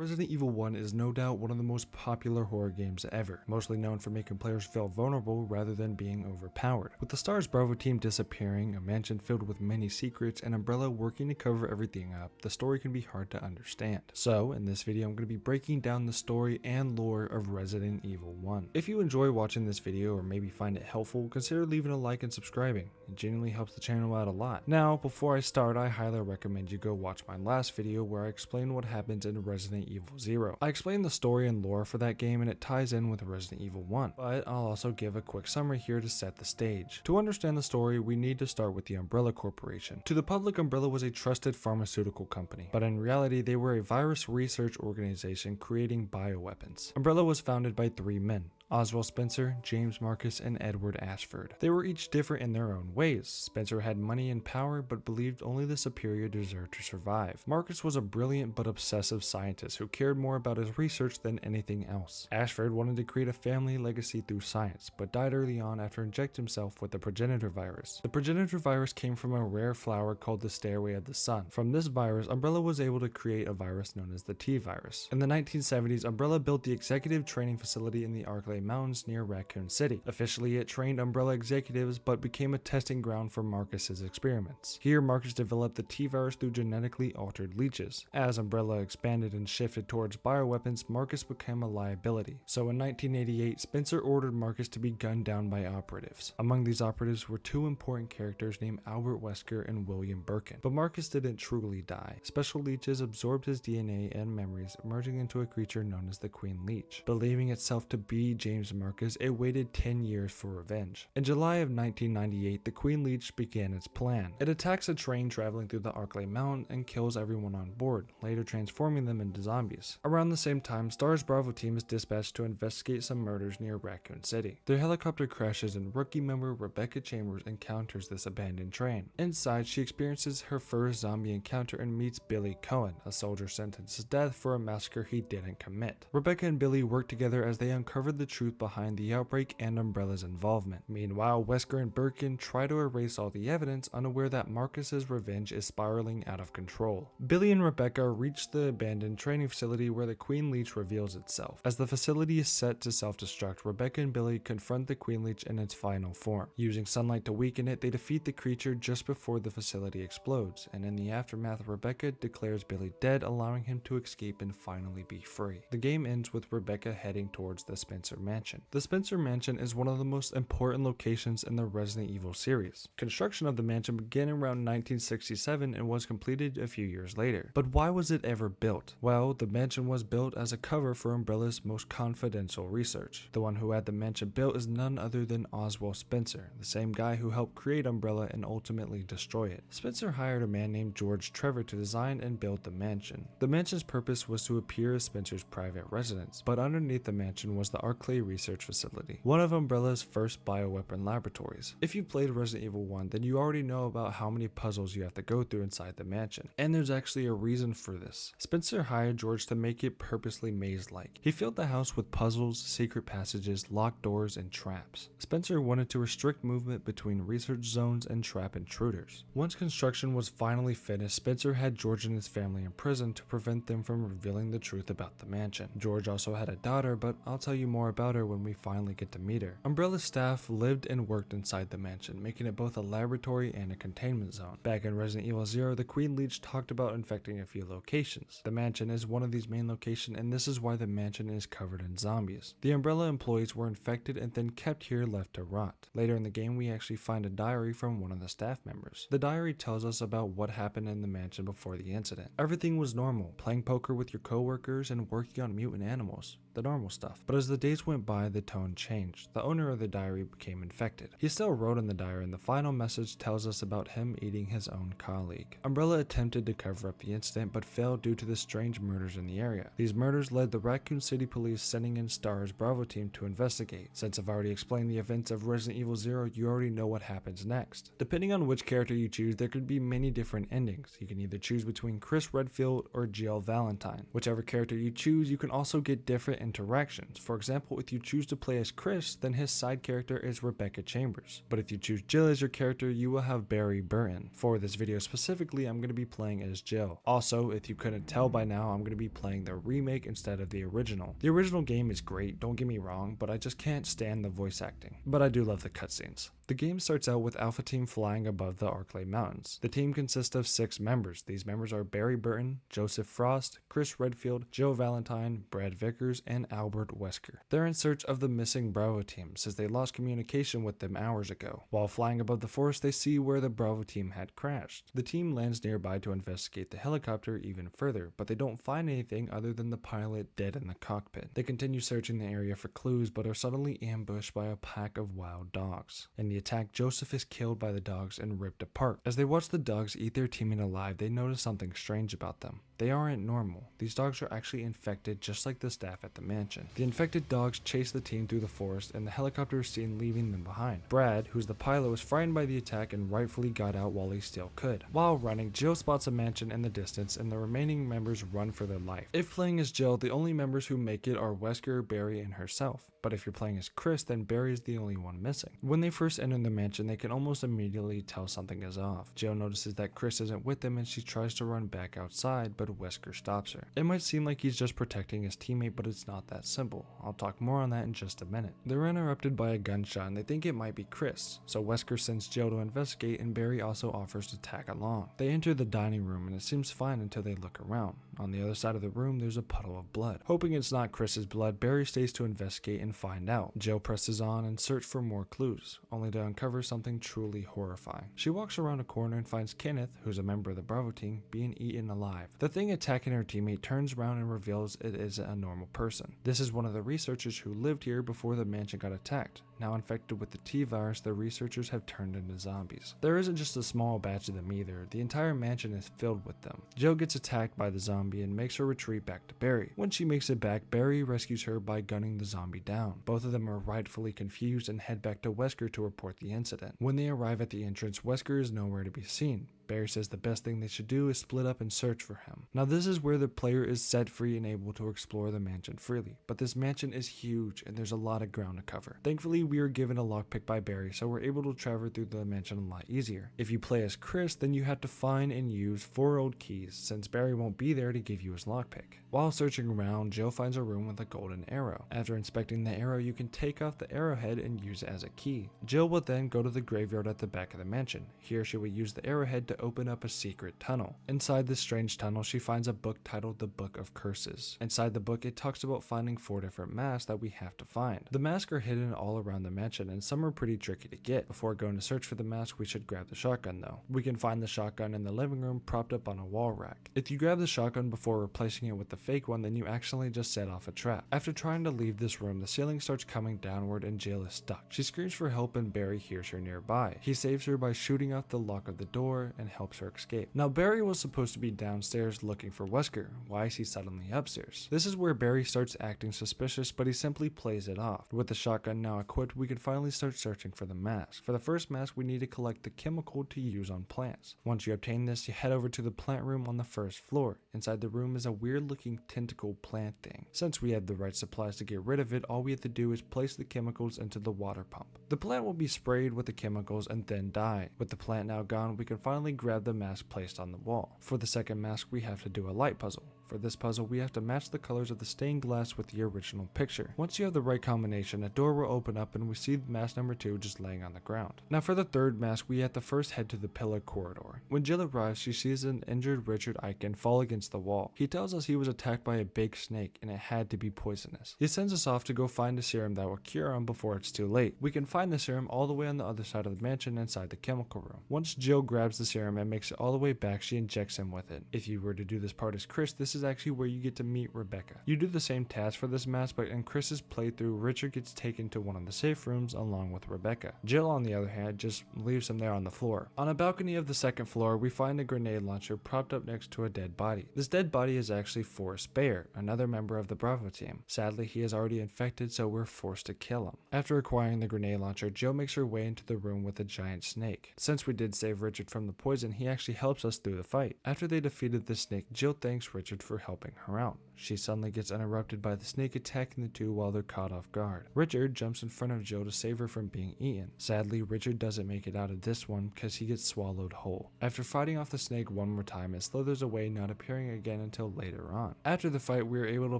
Resident Evil 1 is no doubt one of the most popular horror games ever, mostly known for making players feel vulnerable rather than being overpowered. With the STARS Bravo team disappearing, a mansion filled with many secrets, and Umbrella working to cover everything up, the story can be hard to understand. So, in this video I'm going to be breaking down the story and lore of Resident Evil 1. If you enjoy watching this video or maybe find it helpful, consider leaving a like and subscribing. It genuinely helps the channel out a lot. Now, before I start, I highly recommend you go watch my last video where I explain what happens in Resident Evil 0. I explain the story and lore for that game and it ties in with Resident Evil 1, but I'll also give a quick summary here to set the stage. To understand the story, we need to start with the Umbrella Corporation. To the public, Umbrella was a trusted pharmaceutical company, but in reality they were a virus research organization creating bioweapons. Umbrella was founded by 3 men: Oswald Spencer, James Marcus, and Edward Ashford. They were each different in their own ways. Spencer had money and power, but believed only the superior deserved to survive. Marcus was a brilliant but obsessive scientist who cared more about his research than anything else. Ashford wanted to create a family legacy through science, but died early on after injecting himself with the progenitor virus. The progenitor virus came from a rare flower called the Stairway of the Sun. From this virus, Umbrella was able to create a virus known as the T-virus. In the 1970s, Umbrella built the executive training facility in the Arklay Mountains near Raccoon City. Officially, it trained Umbrella executives but became a testing ground for Marcus's experiments. Here, Marcus developed the T-virus through genetically altered leeches. As Umbrella expanded and shifted towards bioweapons, Marcus became a liability. So in 1988, Spencer ordered Marcus to be gunned down by operatives. Among these operatives were 2 important characters named Albert Wesker and William Birkin. But Marcus didn't truly die. Special leeches absorbed his DNA and memories, merging into a creature known as the Queen Leech. Believing itself to be James Marcus, it waited 10 years for revenge. In July of 1998, the Queen Leech began its plan. It attacks a train traveling through the Arklay Mountain and kills everyone on board, later transforming them into zombies. Around the same time, STARS Bravo team is dispatched to investigate some murders near Raccoon City. Their helicopter crashes and rookie member Rebecca Chambers encounters this abandoned train. Inside, she experiences her first zombie encounter and meets Billy Cohen, a soldier sentenced to death for a massacre he didn't commit. Rebecca and Billy work together as they uncover the truth behind the outbreak and Umbrella's involvement. Meanwhile, Wesker and Birkin try to erase all the evidence, unaware that Marcus's revenge is spiraling out of control. Billy and Rebecca reach the abandoned training facility where the Queen Leech reveals itself. As the facility is set to self-destruct, Rebecca and Billy confront the Queen Leech in its final form. Using sunlight to weaken it, they defeat the creature just before the facility explodes, and in the aftermath, Rebecca declares Billy dead, allowing him to escape and finally be free. The game ends with Rebecca heading towards the Spencer Mansion. The Spencer Mansion is one of the most important locations in the Resident Evil series. Construction of the mansion began around 1967 and was completed a few years later. But why was it ever built? Well, the mansion was built as a cover for Umbrella's most confidential research. The one who had the mansion built is none other than Oswald Spencer, the same guy who helped create Umbrella and ultimately destroy it. Spencer hired a man named George Trevor to design and build the mansion. The mansion's purpose was to appear as Spencer's private residence, but underneath the mansion was the Arklay Research Facility, one of Umbrella's first bioweapon laboratories. If you've played Resident Evil 1, then you already know about how many puzzles you have to go through inside the mansion, and there's actually a reason for this. Spencer hired George to make it purposely maze-like. He filled the house with puzzles, secret passages, locked doors, and traps. Spencer wanted to restrict movement between research zones and trap intruders. Once construction was finally finished, Spencer had George and his family in prison to prevent them from revealing the truth about the mansion. George also had a daughter, but I'll tell you more about her when we finally get to meet her. Umbrella's staff lived and worked inside the mansion, making it both a laboratory and a containment zone. Back in Resident Evil 0, the Queen Leech talked about infecting a few locations. The mansion is one of these main locations, and this is why the mansion is covered in zombies. The Umbrella employees were infected and then kept here left to rot. Later in the game, we actually find a diary from one of the staff members. The diary tells us about what happened in the mansion before the incident. Everything was normal, playing poker with your coworkers and working on mutant animals. The normal stuff. But as the days went by, the tone changed. The owner of the diary became infected. He still wrote in the diary, and the final message tells us about him eating his own colleague. Umbrella attempted to cover up the incident, but failed due to the strange murders in the area. These murders led the Raccoon City police sending in STARS Bravo team to investigate. Since I've already explained the events of Resident Evil 0, you already know what happens next. Depending on which character you choose, there could be many different endings. You can either choose between Chris Redfield or Jill Valentine. Whichever character you choose, you can also get different interactions. For example, if you choose to play as Chris, then his side character is Rebecca Chambers. But if you choose Jill as your character, you will have Barry Burton. For this video specifically, I'm going to be playing as Jill. Also, if you couldn't tell by now, I'm going to be playing the remake instead of the original. The original game is great, don't get me wrong, but I just can't stand the voice acting. But I do love the cutscenes. The game starts out with Alpha Team flying above the Arklay Mountains. The team consists of 6 members. These members are Barry Burton, Joseph Frost, Chris Redfield, Joe Valentine, Brad Vickers, and Albert Wesker. They're in search of the missing Bravo team since they lost communication with them hours ago. While flying above the forest, they see where the Bravo team had crashed. The team lands nearby to investigate the helicopter even further, but they don't find anything other than the pilot dead in the cockpit. They continue searching the area for clues, but are suddenly ambushed by a pack of wild dogs. In the attack, Joseph is killed by the dogs and ripped apart. As they watch the dogs eat their teammate alive, they notice something strange about them. They aren't normal. These dogs are actually infected just like the staff at the mansion. The infected dogs chase the team through the forest and the helicopter is seen leaving them behind. Brad, who's the pilot, was frightened by the attack and rightfully got out while he still could. While running, Jill spots a mansion in the distance and the remaining members run for their life. If playing as Jill, the only members who make it are Wesker, Barry, and herself. But if you're playing as Chris, then Barry is the only one missing. When they first enter the mansion, they can almost immediately tell something is off. Jill notices that Chris isn't with them and she tries to run back outside, but Wesker stops her. It might seem like he's just protecting his teammate, but it's not that simple. I'll talk more on that in just a minute. They're interrupted by a gunshot and they think it might be Chris, so Wesker sends Jill to investigate and Barry also offers to tag along. They enter the dining room and it seems fine until they look around. On the other side of the room, there's a puddle of blood. Hoping it's not Chris's blood, Barry stays to investigate and find out. Jill presses on and search for more clues, only to uncover something truly horrifying. She walks around a corner and finds Kenneth, who's a member of the Bravo team, being eaten alive. The thing attacking her teammate turns around and reveals it is a normal person. This is one of the researchers who lived here before the mansion got attacked. Now infected with the T-virus, the researchers have turned into zombies. There isn't just a small batch of them either, the entire mansion is filled with them. Jill gets attacked by the zombie and makes her retreat back to Barry. When she makes it back, Barry rescues her by gunning the zombie down. Both of them are rightfully confused and head back to Wesker to report the incident. When they arrive at the entrance, Wesker is nowhere to be seen. Barry says the best thing they should do is split up and search for him. Now this is where the player is set free and able to explore the mansion freely, but this mansion is huge and there's a lot of ground to cover. Thankfully we are given a lockpick by Barry, so we're able to travel through the mansion a lot easier. If you play as Chris, then you have to find and use 4 old keys since Barry won't be there to give you his lockpick. While searching around, Jill finds a room with a golden arrow. After inspecting the arrow, you can take off the arrowhead and use it as a key. Jill will then go to the graveyard at the back of the mansion. Here she will use the arrowhead to open up a secret tunnel. Inside this strange tunnel, she finds a book titled The Book of Curses. Inside the book, it talks about finding 4 different masks that we have to find. The masks are hidden all around the mansion and some are pretty tricky to get. Before going to search for the mask, we should grab the shotgun though. We can find the shotgun in the living room propped up on a wall rack. If you grab the shotgun before replacing it with the fake one, then you accidentally just set off a trap. After trying to leave this room, the ceiling starts coming downward and Jill is stuck. She screams for help and Barry hears her nearby. He saves her by shooting off the lock of the door and helps her escape. Now Barry was supposed to be downstairs looking for Wesker. Why is he suddenly upstairs? This is where Barry starts acting suspicious, but he simply plays it off. With the shotgun now equipped, we can finally start searching for the mask. For the first mask, we need to collect the chemical to use on plants. Once you obtain this, you head over to the plant room on the first floor. Inside the room is a weird looking tentacle plant thing. Since we have the right supplies to get rid of it, all we have to do is place the chemicals into the water pump. The plant will be sprayed with the chemicals and then die. With the plant now gone, we can finally grab the mask placed on the wall. For the second mask, we have to do a light puzzle. For this puzzle, we have to match the colors of the stained glass with the original picture. Once you have the right combination, a door will open up and we see mask number 2 just laying on the ground. Now for the third mask, we have to first head to the pillar corridor. When Jill arrives, she sees an injured Richard Eichen fall against the wall. He tells us he was attacked by a big snake and it had to be poisonous. He sends us off to go find a serum that will cure him before it's too late. We can find the serum all the way on the other side of the mansion inside the chemical room. Once Jill grabs the serum and makes it all the way back, she injects him with it. If you were to do this part as Chris, this is actually where you get to meet Rebecca. You do the same task for this mask, but in Chris's playthrough, Richard gets taken to one of the safe rooms along with Rebecca. Jill, on the other hand, just leaves him there on the floor. On a balcony of the second floor, we find a grenade launcher propped up next to a dead body. This dead body is actually Forrest Bayer, another member of the Bravo team. Sadly, he is already infected, so we're forced to kill him. After acquiring the grenade launcher, Jill makes her way into the room with a giant snake. Since we did save Richard from the poison, he actually helps us through the fight. After they defeated the snake, Jill thanks Richard for helping her out. She suddenly gets interrupted by the snake attacking the two while they're caught off guard. Richard jumps in front of Jill to save her from being eaten. Sadly, Richard doesn't make it out of this one because he gets swallowed whole. After fighting off the snake one more time, it slithers away, not appearing again until later on. After the fight, we are able to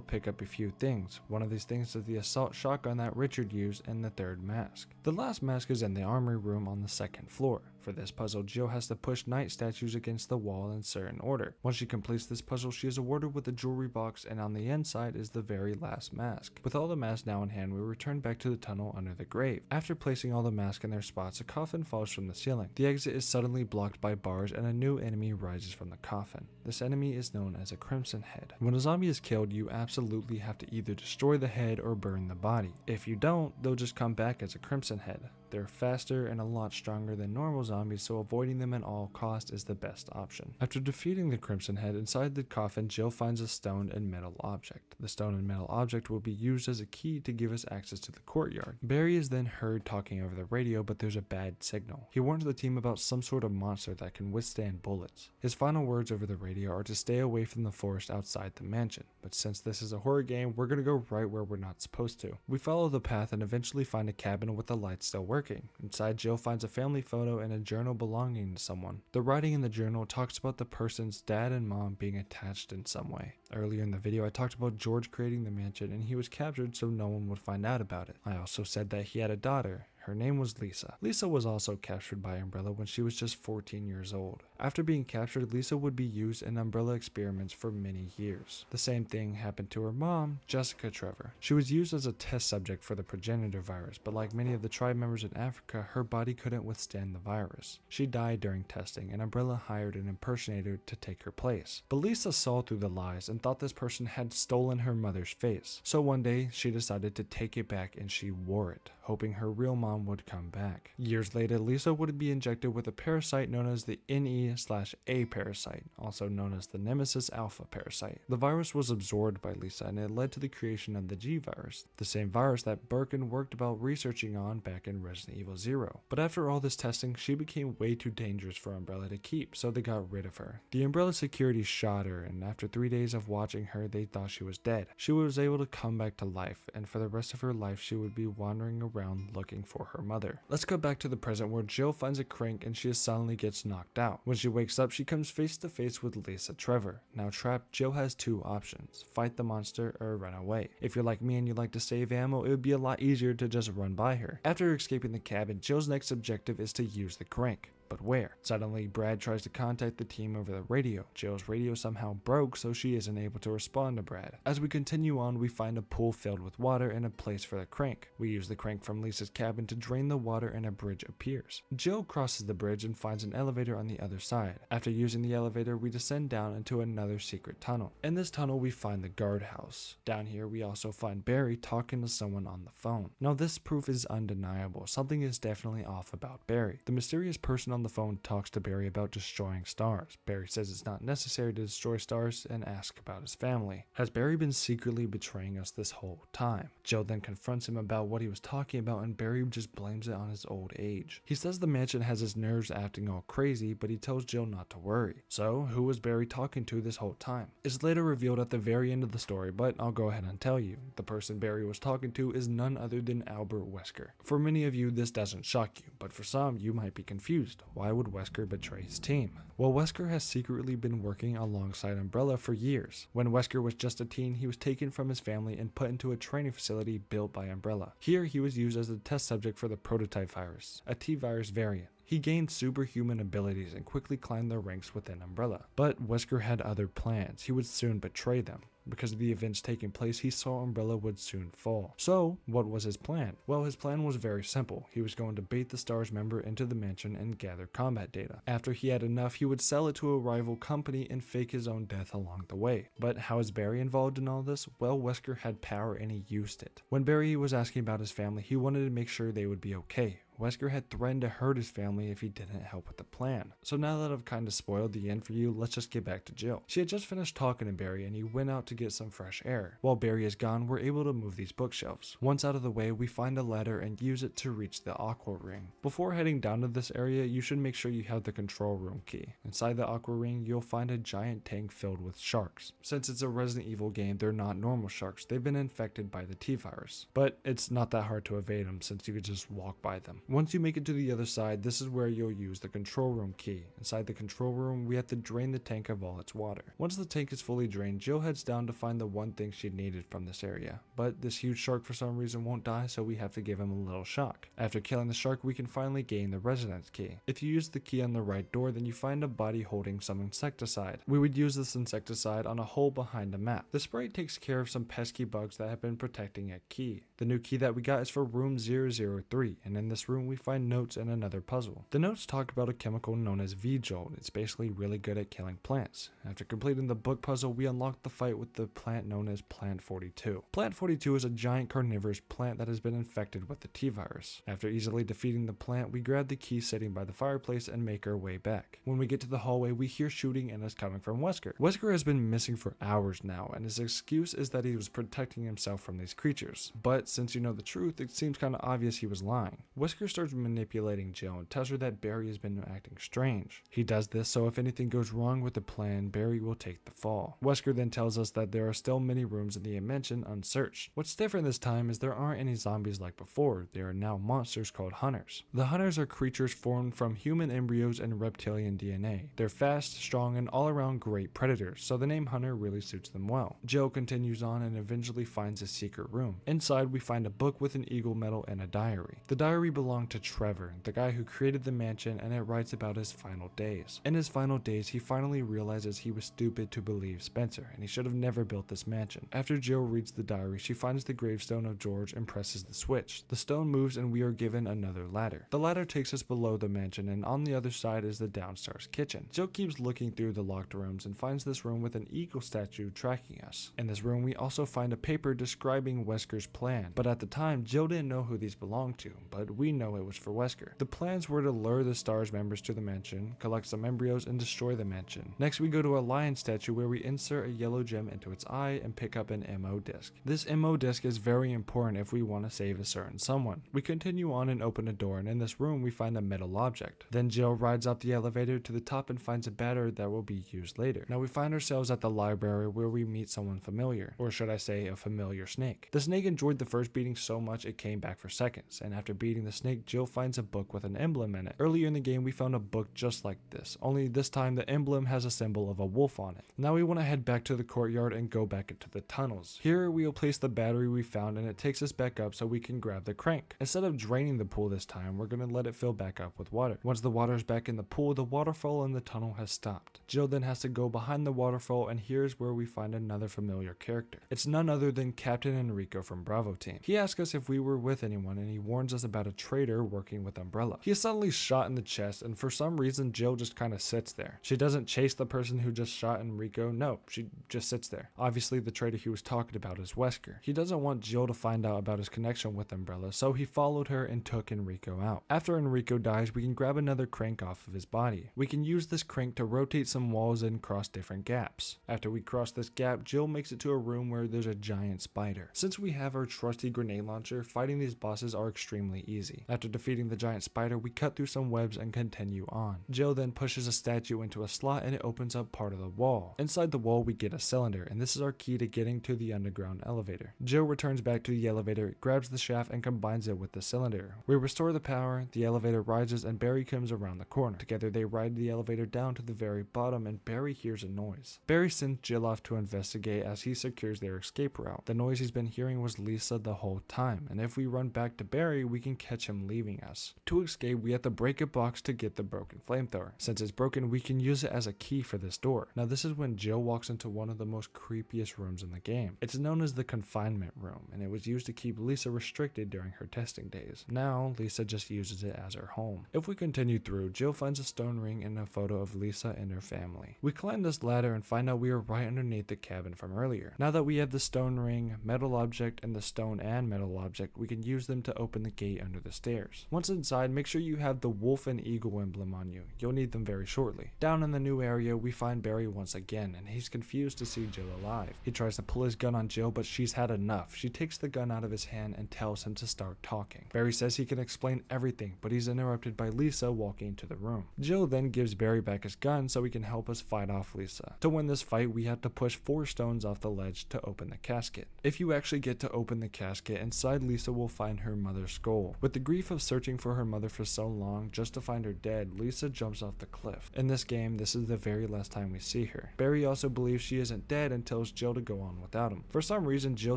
pick up a few things. One of these things is the assault shotgun that Richard used and the third mask. The last mask is in the armory room on the second floor. For this puzzle, Jill has to push knight statues against the wall in certain order. Once she completes this puzzle, she is awarded with a jewelry box, and on the inside is the very last mask. With all the masks now in hand, we return back to the tunnel under the grave. After placing all the masks in their spots, a coffin falls from the ceiling. The exit is suddenly blocked by bars, and a new enemy rises from the coffin. This enemy is known as a Crimson Head. When a zombie is killed, you absolutely have to either destroy the head or burn the body. If you don't, they'll just come back as a Crimson Head. They're faster and a lot stronger than normal zombies, so avoiding them at all costs is the best option. After defeating the Crimson Head, inside the coffin, Jill finds a stone and metal object. The stone and metal object will be used as a key to give us access to the courtyard. Barry is then heard talking over the radio, but there's a bad signal. He warns the team about some sort of monster that can withstand bullets. His final words over the radio are to stay away from the forest outside the mansion, but since this is a horror game, we're gonna go right where we're not supposed to. We follow the path and eventually find a cabin with the lights still working. Inside, Jill finds a family photo and a journal belonging to someone. The writing in the journal talks about the person's dad and mom being attached in some way. Earlier in the video, I talked about George creating the mansion, and he was captured so no one would find out about it. I also said that he had a daughter. Her name was Lisa. Lisa was also captured by Umbrella when she was just 14 years old. After being captured, Lisa would be used in Umbrella experiments for many years. The same thing happened to her mom, Jessica Trevor. She was used as a test subject for the progenitor virus, but like many of the tribe members in Africa, her body couldn't withstand the virus. She died during testing, and Umbrella hired an impersonator to take her place. But Lisa saw through the lies and thought this person had stolen her mother's face. So one day, she decided to take it back and she wore it, hoping her real mom would come back. Years later, Lisa would be injected with a parasite known as the NE/A parasite, also known as the Nemesis Alpha parasite. The virus was absorbed by Lisa, and it led to the creation of the G virus, the same virus that Birkin worked about researching on back in Resident Evil 0. But after all this testing, she became way too dangerous for Umbrella to keep, so they got rid of her. The Umbrella security shot her, and after 3 days of watching her, they thought she was dead. She was able to come back to life, and for the rest of her life, she would be wandering around looking for her mother. Let's go back to the present where Jill finds a crank and she suddenly gets knocked out. When she wakes up, she comes face to face with Lisa Trevor. Now trapped, Jill has two options: fight the monster or run away. If you're like me and you like to save ammo, it would be a lot easier to just run by her. After escaping the cabin, Jill's next objective is to use the crank. But where? Suddenly, Brad tries to contact the team over the radio. Jill's radio somehow broke, so she isn't able to respond to Brad. As we continue on, we find a pool filled with water and a place for the crank. We use the crank from Lisa's cabin to drain the water, and a bridge appears. Jill crosses the bridge and finds an elevator on the other side. After using the elevator, we descend down into another secret tunnel. In this tunnel, we find the guardhouse. Down here, we also find Barry talking to someone on the phone. Now, this proof is undeniable. Something is definitely off about Barry. The mysterious person on the phone talks to Barry about destroying stars. Barry says it's not necessary to destroy stars and asks about his family. Has Barry been secretly betraying us this whole time? Jill then confronts him about what he was talking about, and Barry just blames it on his old age. He says the mansion has his nerves acting all crazy, but he tells Jill not to worry. So, who was Barry talking to this whole time? It's later revealed at the very end of the story, but I'll go ahead and tell you. The person Barry was talking to is none other than Albert Wesker. For many of you, this doesn't shock you, but for some, you might be confused. Why would Wesker betray his team? Well, Wesker has secretly been working alongside Umbrella for years. When Wesker was just a teen, he was taken from his family and put into a training facility built by Umbrella. Here, he was used as a test subject for the prototype virus, a T-virus variant. He gained superhuman abilities and quickly climbed the ranks within Umbrella. But Wesker had other plans. He would soon betray them. Because of the events taking place, he saw Umbrella would soon fall. So, what was his plan? Well, his plan was very simple. He was going to bait the STARS member into the mansion and gather combat data. After he had enough, he would sell it to a rival company and fake his own death along the way. But how is Barry involved in all this? Well, Wesker had power and he used it. When Barry was asking about his family, he wanted to make sure they would be okay. Wesker had threatened to hurt his family if he didn't help with the plan. So now that I've kind of spoiled the end for you, let's just get back to Jill. She had just finished talking to Barry and he went out to get some fresh air. While Barry is gone, we're able to move these bookshelves. Once out of the way, we find a ladder and use it to reach the aqua ring. Before heading down to this area, you should make sure you have the control room key. Inside the aqua ring, you'll find a giant tank filled with sharks. Since it's a Resident Evil game, they're not normal sharks. They've been infected by the T-virus. But it's not that hard to evade them since you could just walk by them. Once you make it to the other side, this is where you'll use the control room key. Inside the control room, we have to drain the tank of all its water. Once the tank is fully drained, Jill heads down to find the one thing she needed from this area. But this huge shark for some reason won't die, so we have to give him a little shock. After killing the shark, we can finally gain the residence key. If you use the key on the right door, then you find a body holding some insecticide. We would use this insecticide on a hole behind the map. The spray takes care of some pesky bugs that have been protecting a key. The new key that we got is for room 003, and in this room we find notes and another puzzle. The notes talk about a chemical known as V-Jolt. It's basically really good at killing plants. After completing the book puzzle, we unlock the fight with the plant known as Plant 42. Plant 42 is a giant carnivorous plant that has been infected with the T-virus. After easily defeating the plant, we grab the key sitting by the fireplace and make our way back. When we get to the hallway, we hear shooting and it's coming from Wesker. Wesker has been missing for hours now, and his excuse is that he was protecting himself from these creatures. But since you know the truth, it seems kind of obvious he was lying. Wesker starts manipulating Jill and tells her that Barry has been acting strange. He does this so if anything goes wrong with the plan, Barry will take the fall. Wesker then tells us that there are still many rooms in the mansion unsearched. What's different this time is there aren't any zombies like before. There are now monsters called hunters. The hunters are creatures formed from human embryos and reptilian DNA. They're fast, strong, and all around great predators, so the name hunter really suits them well. Jill continues on and eventually finds a secret room. Inside we find a book with an eagle medal and a diary. The diary belonged to Trevor, the guy who created the mansion, and it writes about his final days. In his final days, he finally realizes he was stupid to believe Spencer, and he should have never built this mansion. After Jill reads the diary, she finds the gravestone of George and presses the switch. The stone moves and we are given another ladder. The ladder takes us below the mansion, and on the other side is the downstairs kitchen. Jill keeps looking through the locked rooms and finds this room with an eagle statue tracking us. In this room, we also find a paper describing Wesker's plan, but at the time, Jill didn't know who these belonged to, but we know it was for Wesker. The plans were to lure the STARS members to the mansion, collect some embryos, and destroy the mansion. Next, we go to a lion statue where we insert a yellow gem into its eye and pick up an MO disc. This MO disc is very important if we want to save a certain someone. We continue on and open a door, and in this room we find a metal object. Then Jill rides up the elevator to the top and finds a battery that will be used later. Now we find ourselves at the library where we meet someone familiar, or should I say a familiar snake. The snake enjoyed the first beating so much it came back for seconds, and after beating the snake, Jill finds a book with an emblem in it. Earlier in the game we found a book just like this, only this time the emblem has a symbol of a wolf on it. Now we want to head back to the courtyard and go back into the tunnels. Here we will place the battery we found and it takes us back up so we can grab the crank. Instead of draining the pool this time, we're going to let it fill back up with water. Once the water is back in the pool, the waterfall in the tunnel has stopped. Jill then has to go behind the waterfall, and here's where we find another familiar character. It's none other than Captain Enrico from Bravo Team. He asks us if we were with anyone, and he warns us about a traitor working with Umbrella. He is suddenly shot in the chest, and for some reason Jill just kind of sits there. She doesn't chase the person who just shot Enrico, no, she just sits there. Obviously the traitor he was talking about is Wesker. He doesn't want Jill to find out about his connection with Umbrella, so he followed her and took Enrico out. After Enrico dies, we can grab another crank off of his body. We can use this crank to rotate some walls and cross different gaps. After we cross this gap, Jill makes it to a room where there's a giant spider. Since we have our trusty grenade launcher, fighting these bosses are extremely easy. After defeating the giant spider, we cut through some webs and continue on. Jill then pushes a statue into a slot and it opens up part of the wall. Inside the wall we get a cylinder, and this is our key to getting to the underground elevator. Jill returns back to the elevator, grabs the shaft and combines it with the cylinder. We restore the power, the elevator rises, and Barry comes around the corner. Together they ride the elevator down to the very bottom, and Barry hears a noise. Barry sends Jill off to investigate as he secures their escape route. The noise he's been hearing was Lisa the whole time, and if we run back to Barry, we can catch him leaving us. To escape, we have to break a box to get the broken flamethrower. Since it's broken, we can use it as a key for this door. Now this is when Jill walks into one of the most creepiest rooms in the game. It's known as the confinement room, and it was used to keep Lisa restricted during her testing days. Now Lisa just uses it as her home. If we continue through, Jill finds a stone ring and a photo of Lisa and her family. We climb this ladder and find out we are right underneath the cabin from earlier. Now that we have the stone ring, metal object, and the stone and metal object, we can use them to open the gate under this stairs. Once inside, make sure you have the wolf and eagle emblem on you. You'll need them very shortly. Down in the new area, we find Barry once again, and he's confused to see Jill alive. He tries to pull his gun on Jill, but she's had enough. She takes the gun out of his hand and tells him to start talking. Barry says he can explain everything, but he's interrupted by Lisa walking into the room. Jill then gives Barry back his gun so he can help us fight off Lisa. To win this fight, we have to push 4 stones off the ledge to open the casket. If you actually get to open the casket, inside Lisa will find her mother's skull. With the grief of searching for her mother for so long just to find her dead, Lisa jumps off the cliff. In this game, this is the very last time we see her. Barry also believes she isn't dead and tells Jill to go on without him. For some reason, Jill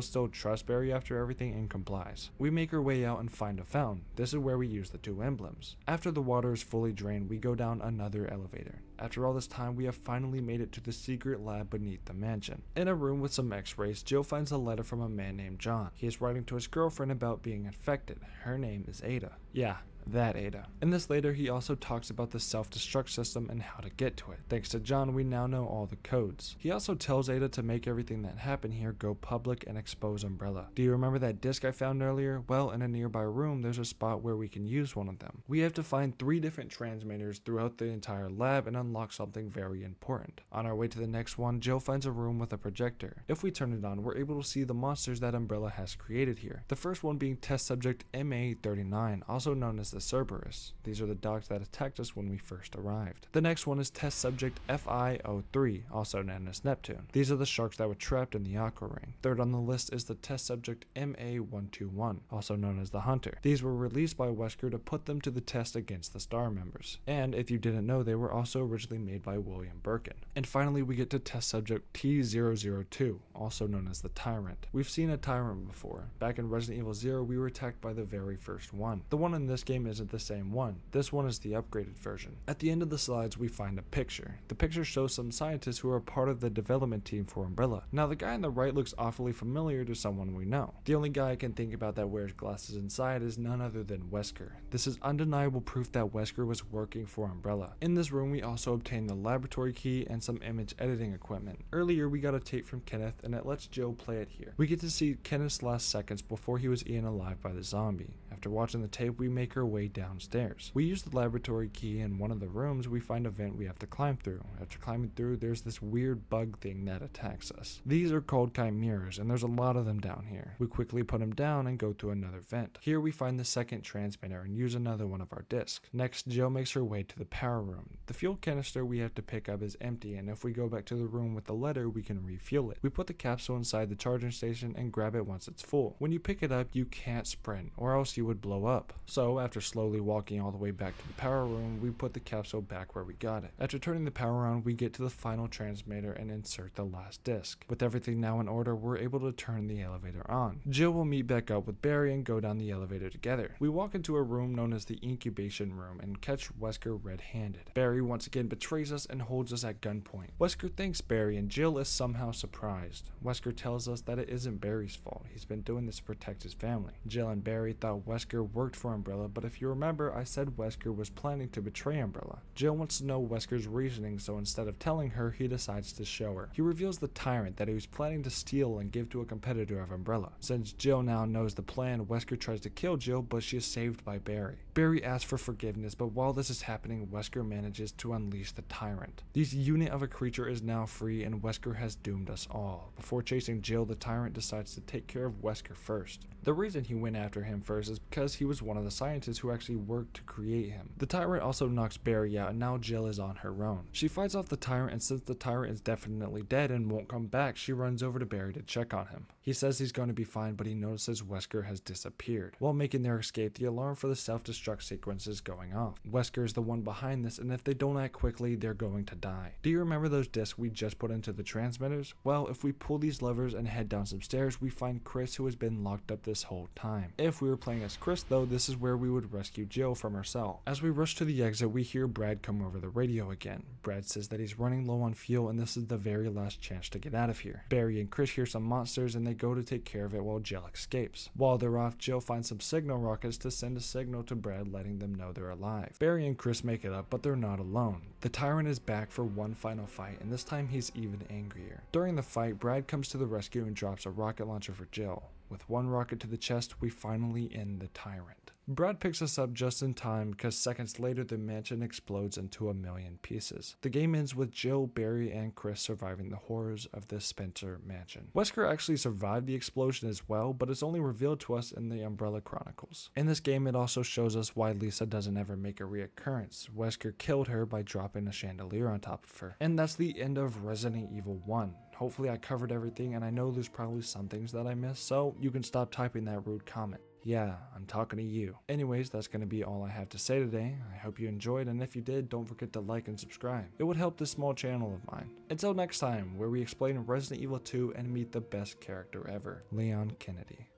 still trusts Barry after everything and complies. We make our way out and find a fountain. This is where we use the 2 emblems. After the water is fully drained, we go down another elevator. After all this time, we have finally made it to the secret lab beneath the mansion. In a room with some x-rays, Jill finds a letter from a man named John. He is writing to his girlfriend about being infected. Her name is Ada. Yeah, that Ada. In this later, he also talks about the self-destruct system and how to get to it. Thanks to John, we now know all the codes. He also tells Ada to make everything that happened here go public and expose Umbrella. Do you remember that disc I found earlier? Well, in a nearby room, there's a spot where we can use one of them. We have to find 3 different transmitters throughout the entire lab and unlock something very important. On our way to the next one, Jill finds a room with a projector. If we turn it on, we're able to see the monsters that Umbrella has created here. The first one being test subject MA39, also known as the Cerberus. These are the dogs that attacked us when we first arrived. The next one is test subject FI03, also known as Neptune. These are the sharks that were trapped in the aqua ring. Third on the list is the test subject MA121, also known as the Hunter. These were released by Wesker to put them to the test against the Star members. And if you didn't know, they were also originally made by William Birkin. And finally, we get to test subject T002, also known as the Tyrant. We've seen a Tyrant before. Back in Resident Evil 0, we were attacked by the very first one. The one in this game isn't the same one. This one is the upgraded version. At the end of the slides, we find a picture. The picture shows some scientists who are part of the development team for Umbrella. Now, the guy on the right looks awfully familiar to someone we know. The only guy I can think about that wears glasses inside is none other than Wesker. This is undeniable proof that Wesker was working for Umbrella. In this room, we also obtain the laboratory key and some image editing equipment. Earlier, we got a tape from Kenneth, and it lets Jill play it here. We get to see Kenneth's last seconds before he was eaten alive by the zombie. After watching the tape, we make our way downstairs. We use the laboratory key in one of the rooms. We find a vent we have to climb through. After climbing through, there's this weird bug thing that attacks us. These are called chimeras, and there's a lot of them down here. We quickly put them down and go through another vent. Here we find the second transmitter and use another one of our discs. Next, Jill makes her way to the power room. The fuel canister we have to pick up is empty, and if we go back to the room with the letter, we can refuel it. We put the capsule inside the charging station and grab it once it's full. When you pick it up, you can't sprint, or else you would blow up. So after slowly walking all the way back to the power room, we put the capsule back where we got it. After turning the power on, we get to the final transmitter and insert the last disc. With everything now in order, we're able to turn the elevator on. Jill will meet back up with Barry and go down the elevator together. We walk into a room known as the incubation room and catch Wesker red-handed. Barry once again betrays us and holds us at gunpoint. Wesker thanks Barry and Jill is somehow surprised. Wesker tells us that it isn't Barry's fault. He's been doing this to protect his family. Jill and Barry thought Wesker worked for Umbrella, but if you remember, I said Wesker was planning to betray Umbrella. Jill wants to know Wesker's reasoning, so instead of telling her, he decides to show her. He reveals the Tyrant that he was planning to steal and give to a competitor of Umbrella. Since Jill now knows the plan, Wesker tries to kill Jill, but she is saved by Barry. Barry asks for forgiveness, but while this is happening, Wesker manages to unleash the Tyrant. This unit of a creature is now free, and Wesker has doomed us all. Before chasing Jill, the Tyrant decides to take care of Wesker first. The reason he went after him first is because he was one of the scientists who actually worked to create him. The Tyrant also knocks Barry out, and now Jill is on her own. She fights off the Tyrant, and since the Tyrant is definitely dead and won't come back, she runs over to Barry to check on him. He says he's going to be fine, but he notices Wesker has disappeared. While making their escape, the alarm for the self-destruct sequence is going off. Wesker is the one behind this, and if they don't act quickly, they're going to die. Do you remember those discs we just put into the transmitters? Well, if we pull these levers and head down some stairs, we find Chris, who has been locked up this whole time. If we were playing as Chris though, this is where we would rescue Jill from her cell. As we rush to the exit, we hear Brad come over the radio again. Brad says that he's running low on fuel and this is the very last chance to get out of here. Barry and Chris hear some monsters and they go to take care of it while Jill escapes. While they're off, Jill finds some signal rockets to send a signal to Brad letting them know they're alive. Barry and Chris make it up, but they're not alone. The Tyrant is back for one final fight, and this time he's even angrier. During the fight, Brad comes to the rescue and drops a rocket launcher for Jill. With one rocket to the chest, we finally end the Tyrant. Brad picks us up just in time because seconds later the mansion explodes into a million pieces. The game ends with Jill, Barry, and Chris surviving the horrors of the Spencer mansion. Wesker actually survived the explosion as well, but it's only revealed to us in the Umbrella Chronicles. In this game, it also shows us why Lisa doesn't ever make a reoccurrence. Wesker killed her by dropping a chandelier on top of her. And that's the end of Resident Evil 1. Hopefully I covered everything, and I know there's probably some things that I missed, so you can stop typing that rude comment. Yeah, I'm talking to you. Anyways, that's going to be all I have to say today. I hope you enjoyed, and if you did, don't forget to like and subscribe. It would help this small channel of mine. Until next time, where we explain Resident Evil 2 and meet the best character ever, Leon Kennedy.